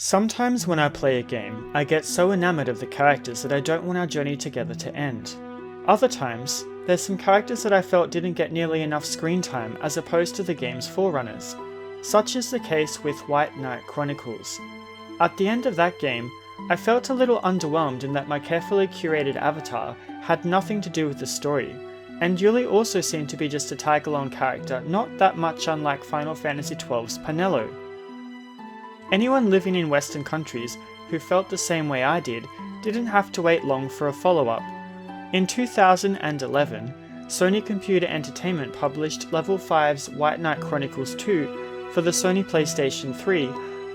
Sometimes when I play a game, I get so enamored of the characters that I don't want our journey together to end. Other times, there's some characters that I felt didn't get nearly enough screen time as opposed to the game's forerunners. Such is the case with Knight Chronicles. At the end of that game, I felt a little underwhelmed in that my carefully curated avatar had nothing to do with the story, and Yuli also seemed to be just a tag-along character not that much unlike Final Fantasy XII's Panello. Anyone living in Western countries who felt the same way I did didn't have to wait long for a follow-up. In 2011, Sony Computer Entertainment published Level 5's Knight Chronicles II for the Sony PlayStation 3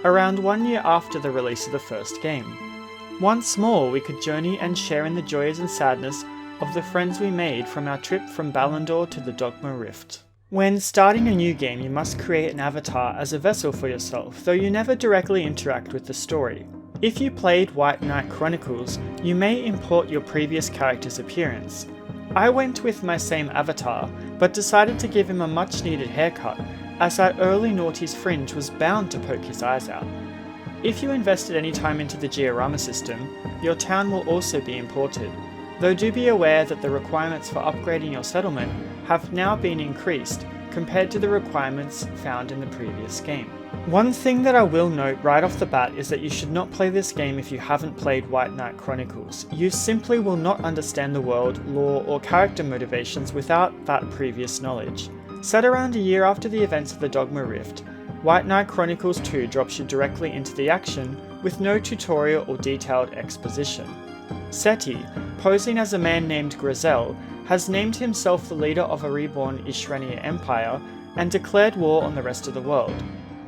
around 1 year after the release of the first game. Once more, we could journey and share in the joys and sadness of the friends we made from our trip from Ballandor to the Dogma Rift. When starting a new game, you must create an avatar as a vessel for yourself, though you never directly interact with the story. If you played Knight Chronicles, you may import your previous character's appearance. I went with my same avatar, but decided to give him a much needed haircut, as that early noughty's fringe was bound to poke his eyes out. If you invested any time into the diorama system, your town will also be imported, though do be aware that the requirements for upgrading your settlement have now been increased compared to the requirements found in the previous game. One thing that I will note right off the bat is that you should not play this game if you haven't played Knight Chronicles. You simply will not understand the world, lore, or character motivations without that previous knowledge. Set around a year after the events of the Dogma Rift, Knight Chronicles II drops you directly into the action with no tutorial or detailed exposition. Seti, posing as a man named Grizel, has named himself the leader of a reborn Ishrania Empire and declared war on the rest of the world.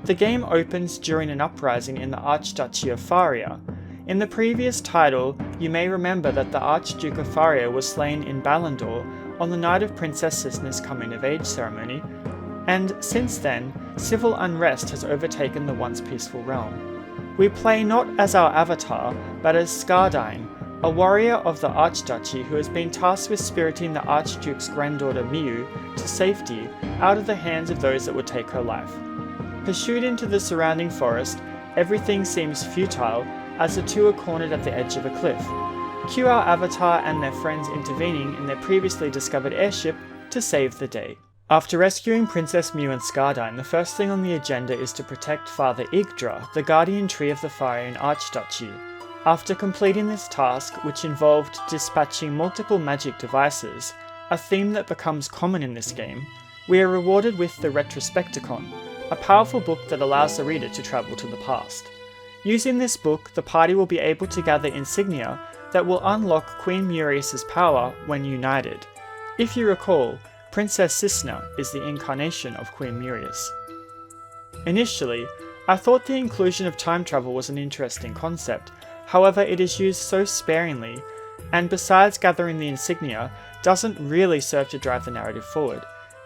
The game opens during an uprising in the Archduchy of Faria. In the previous title, you may remember that the Archduke of Faria was slain in Ballandor on the night of Princess Cisna's coming-of-age ceremony, and since then, civil unrest has overtaken the once peaceful realm. We play not as our avatar, but as Skardine, a warrior of the Archduchy who has been tasked with spiriting the Archduke's granddaughter Miu to safety out of the hands of those that would take her life. Pursued into the surrounding forest, everything seems futile as the two are cornered at the edge of a cliff. Cue our avatar and their friends intervening in their previously discovered airship to save the day. After rescuing Princess Miu and Skardine, the first thing on the agenda is to protect Father Yggdra, the guardian tree of the Farian Archduchy. After completing this task, which involved dispatching multiple magic devices, a theme that becomes common in this game, we are rewarded with the Retrospecticon, a powerful book that allows the reader to travel to the past. Using this book, the party will be able to gather insignia that will unlock Queen Murius' power when united. If you recall, Princess Cisna is the incarnation of Queen Murius. Initially, I thought the inclusion of time travel was an interesting concept. However, it is used so sparingly, and besides gathering the insignia, doesn't really serve to drive the narrative forward.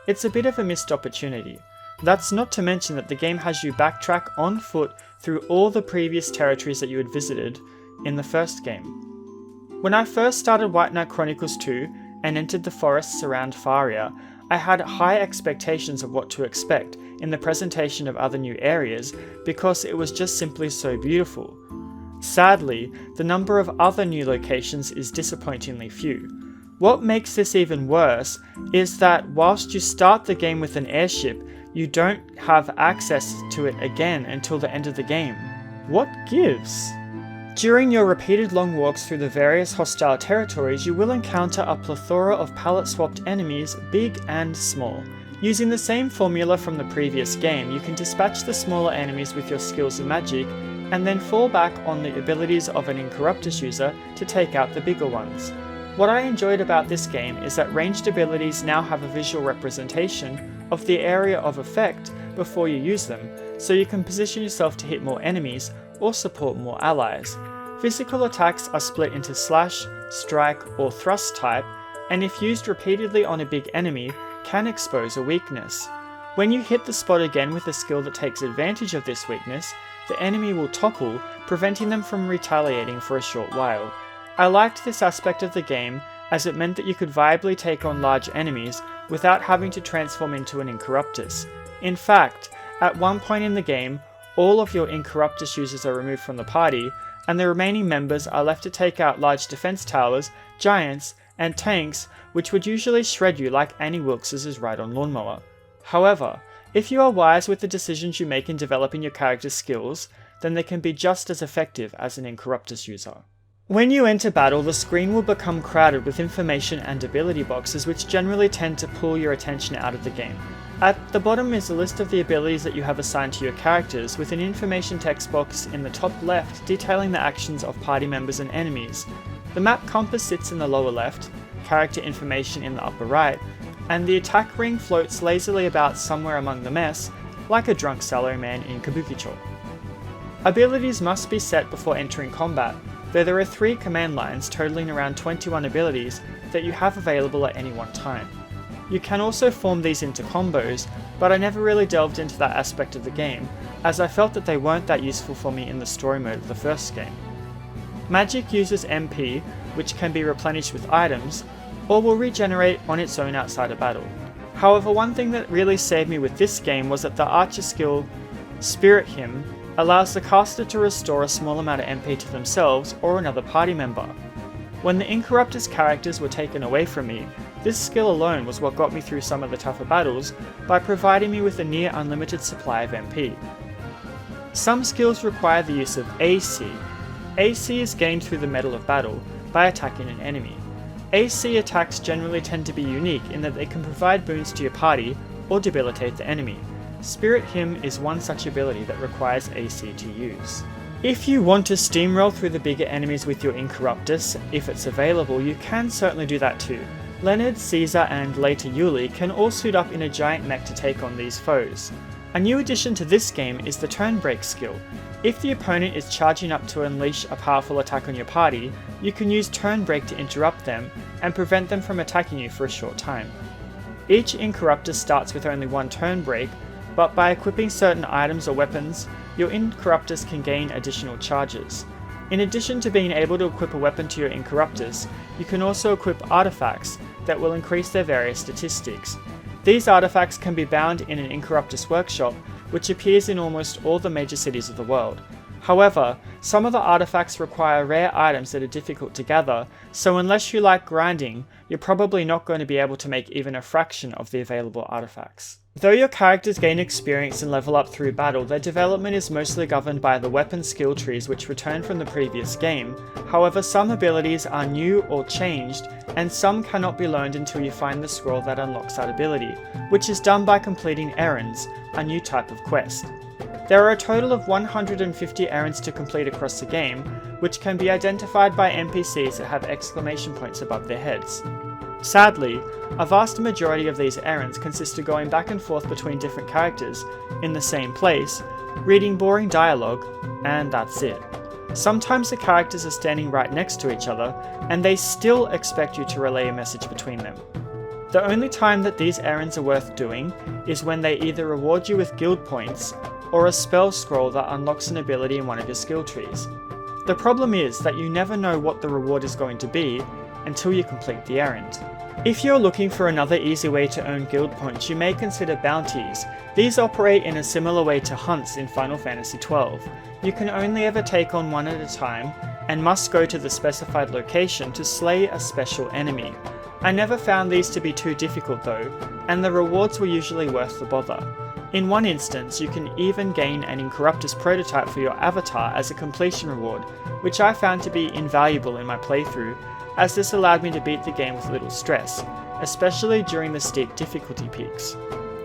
It's a bit of a missed opportunity. That's not to mention that the game has you backtrack on foot through all the previous territories that you had visited in the first game. When I first started Knight Chronicles II and entered the forests around Faria, I had high expectations of what to expect in the presentation of other new areas because it was just simply so beautiful. Sadly, the number of other new locations is disappointingly few. What makes this even worse is that whilst you start the game with an airship, you don't have access to it again until the end of the game. What gives? During your repeated long walks through the various hostile territories, you will encounter a plethora of palette-swapped enemies, big and small. Using the same formula from the previous game, you can dispatch the smaller enemies with your skills and magic, and then fall back on the abilities of an Incorruptus user to take out the bigger ones. What I enjoyed about this game is that ranged abilities now have a visual representation of the area of effect before you use them, so you can position yourself to hit more enemies or support more allies. Physical attacks are split into slash, strike, or thrust type, and if used repeatedly on a big enemy, can expose a weakness. When you hit the spot again with a skill that takes advantage of this weakness, the enemy will topple, preventing them from retaliating for a short while. I liked this aspect of the game as it meant that you could viably take on large enemies without having to transform into an Incorruptus. In fact, at one point in the game, all of your Incorruptus users are removed from the party, and the remaining members are left to take out large defense towers, giants, and tanks, which would usually shred you like Annie Wilkes' ride-on lawnmower. However, if you are wise with the decisions you make in developing your character's skills, then they can be just as effective as an Incorruptus user. When you enter battle, the screen will become crowded with information and ability boxes, which generally tend to pull your attention out of the game. At the bottom is a list of the abilities that you have assigned to your characters, with an information text box in the top left detailing the actions of party members and enemies. The map compass sits in the lower left, character information in the upper right, and the attack ring floats lazily about somewhere among the mess, like a drunk salaryman in Kabukicho. Abilities must be set before entering combat, though there are 3 command lines totaling around 21 abilities that you have available at any one time. You can also form these into combos, but I never really delved into that aspect of the game, as I felt that they weren't that useful for me in the story mode of the first game. Magic uses MP, which can be replenished with items, or will regenerate on its own outside of battle. However, one thing that really saved me with this game was that the archer skill, Spirit Hymn, allows the caster to restore a small amount of MP to themselves or another party member. When the Incorruptus characters were taken away from me, this skill alone was what got me through some of the tougher battles by providing me with a near unlimited supply of MP. Some skills require the use of AC. AC is gained through the metal of battle by attacking an enemy. AC attacks generally tend to be unique in that they can provide boons to your party or debilitate the enemy. Spirit Hymn is one such ability that requires AC to use. If you want to steamroll through the bigger enemies with your Incorruptus, if it's available, you can certainly do that too. Leonard, Caesar, and later Yuli can all suit up in a giant mech to take on these foes. A new addition to this game is the turn break skill. If the opponent is charging up to unleash a powerful attack on your party, you can use turn break to interrupt them and prevent them from attacking you for a short time. Each Incorruptus starts with only one turn break, but by equipping certain items or weapons, your Incorruptus can gain additional charges. In addition to being able to equip a weapon to your Incorruptus, you can also equip artifacts that will increase their various statistics. These artifacts can be bound in an Incorruptus workshop, which appears in almost all the major cities of the world. However, some of the artifacts require rare items that are difficult to gather, so unless you like grinding, you're probably not going to be able to make even a fraction of the available artifacts. Though your characters gain experience and level up through battle, their development is mostly governed by the weapon skill trees which return from the previous game. However, some abilities are new or changed, and some cannot be learned until you find the scroll that unlocks that ability, which is done by completing errands, a new type of quest. There are a total of 150 errands to complete across the game, which can be identified by NPCs that have exclamation points above their heads. Sadly, a vast majority of these errands consist of going back and forth between different characters in the same place, reading boring dialogue, and that's it. Sometimes the characters are standing right next to each other, and they still expect you to relay a message between them. The only time that these errands are worth doing is when they either reward you with guild points, or a spell scroll that unlocks an ability in one of your skill trees. The problem is that you never know what the reward is going to be until you complete the errand. If you're looking for another easy way to earn guild points, you may consider bounties. These operate in a similar way to hunts in Final Fantasy XII. You can only ever take on one at a time, and must go to the specified location to slay a special enemy. I never found these to be too difficult though, and the rewards were usually worth the bother. In one instance, you can even gain an Incorruptus prototype for your avatar as a completion reward, which I found to be invaluable in my playthrough, as this allowed me to beat the game with little stress, especially during the steep difficulty peaks.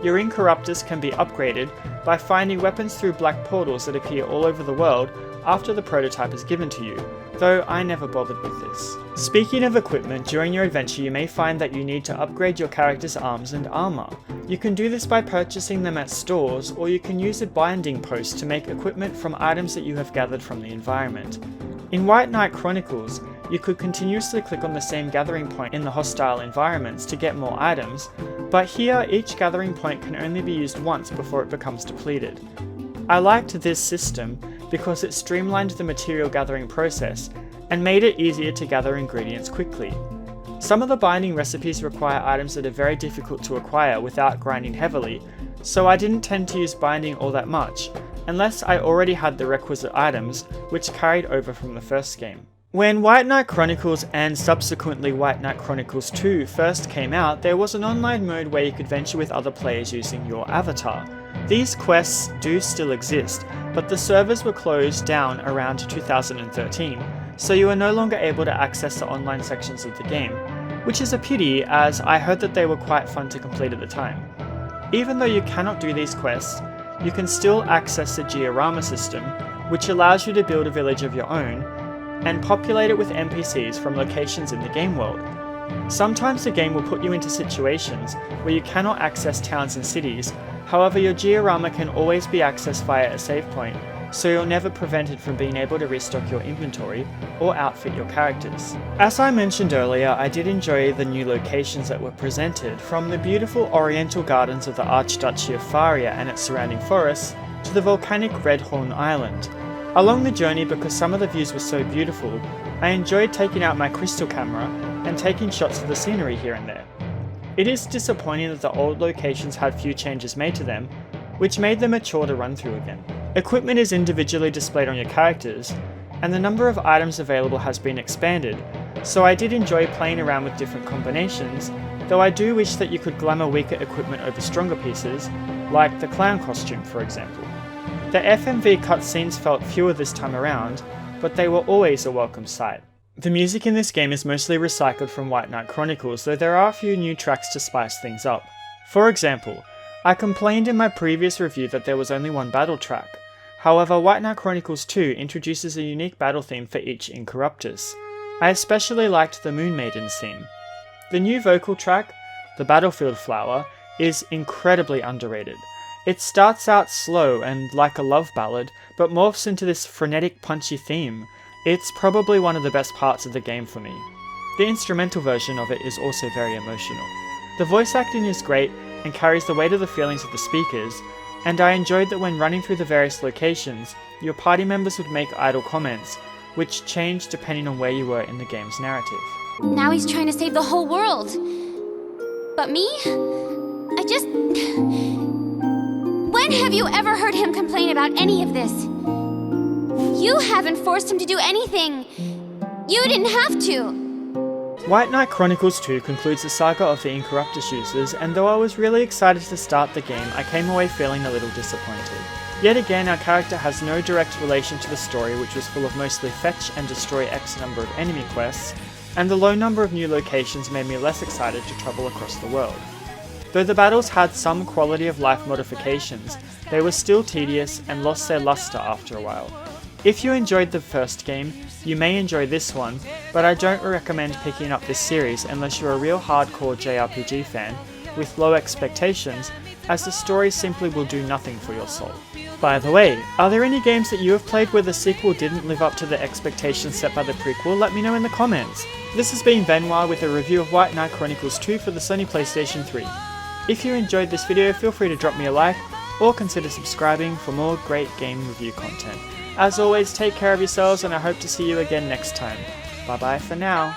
Your Incorruptus can be upgraded by finding weapons through black portals that appear all over the world after the prototype is given to you, though I never bothered with this. Speaking of equipment, during your adventure you may find that you need to upgrade your character's arms and armor. You can do this by purchasing them at stores, or you can use a binding post to make equipment from items that you have gathered from the environment. In White Knight Chronicles, you could continuously click on the same gathering point in the hostile environments to get more items, but here each gathering point can only be used once before it becomes depleted. I liked this system because it streamlined the material gathering process and made it easier to gather ingredients quickly. Some of the binding recipes require items that are very difficult to acquire without grinding heavily, so I didn't tend to use binding all that much, unless I already had the requisite items which carried over from the first game. When White Knight Chronicles and subsequently White Knight Chronicles II first came out, there was an online mode where you could venture with other players using your avatar. These quests do still exist, but the servers were closed down around 2013, so you are no longer able to access the online sections of the game, which is a pity as I heard that they were quite fun to complete at the time. Even though you cannot do these quests, you can still access the diorama system, which allows you to build a village of your own and populate it with NPCs from locations in the game world. Sometimes the game will put you into situations where you cannot access towns and cities, however your diorama can always be accessed via a save point, so you're never prevented from being able to restock your inventory or outfit your characters. As I mentioned earlier, I did enjoy the new locations that were presented, from the beautiful oriental gardens of the Archduchy of Faria and its surrounding forests, to the volcanic Redhorn Island. Along the journey, because some of the views were so beautiful, I enjoyed taking out my crystal camera and taking shots of the scenery here and there. It is disappointing that the old locations had few changes made to them, which made them a chore to run through again. Equipment is individually displayed on your characters, and the number of items available has been expanded, so I did enjoy playing around with different combinations, though I do wish that you could glamour weaker equipment over stronger pieces, like the clown costume for example. The FMV cutscenes felt fewer this time around, but they were always a welcome sight. The music in this game is mostly recycled from White Knight Chronicles, though there are a few new tracks to spice things up. For example, I complained in my previous review that there was only one battle track. However, White Knight Chronicles II introduces a unique battle theme for each Incorruptus. I especially liked the Moon Maiden's theme. The new vocal track, the Battlefield Flower, is incredibly underrated. It starts out slow and like a love ballad, but morphs into this frenetic, punchy theme. It's probably one of the best parts of the game for me. The instrumental version of it is also very emotional. The voice acting is great and carries the weight of the feelings of the speakers, and I enjoyed that when running through the various locations, your party members would make idle comments, which changed depending on where you were in the game's narrative. Now he's trying to save the whole world. But me? When have you ever heard him complain about any of this? You haven't forced him to do anything. You didn't have to. White Knight Chronicles II concludes the saga of the Incorruptus users, and though I was really excited to start the game, I came away feeling a little disappointed. Yet again, our character has no direct relation to the story, which was full of mostly fetch and destroy X number of enemy quests, and the low number of new locations made me less excited to travel across the world. Though the battles had some quality of life modifications, they were still tedious and lost their luster after a while. If you enjoyed the first game, you may enjoy this one, but I don't recommend picking up this series unless you're a real hardcore JRPG fan with low expectations, as the story simply will do nothing for your soul. By the way, are there any games that you have played where the sequel didn't live up to the expectations set by the prequel? Let me know in the comments. This has been Benoit with a review of White Knight Chronicles II for the Sony PlayStation 3. If you enjoyed this video, feel free to drop me a like, or consider subscribing for more great game review content. As always, take care of yourselves, and I hope to see you again next time. Bye bye for now.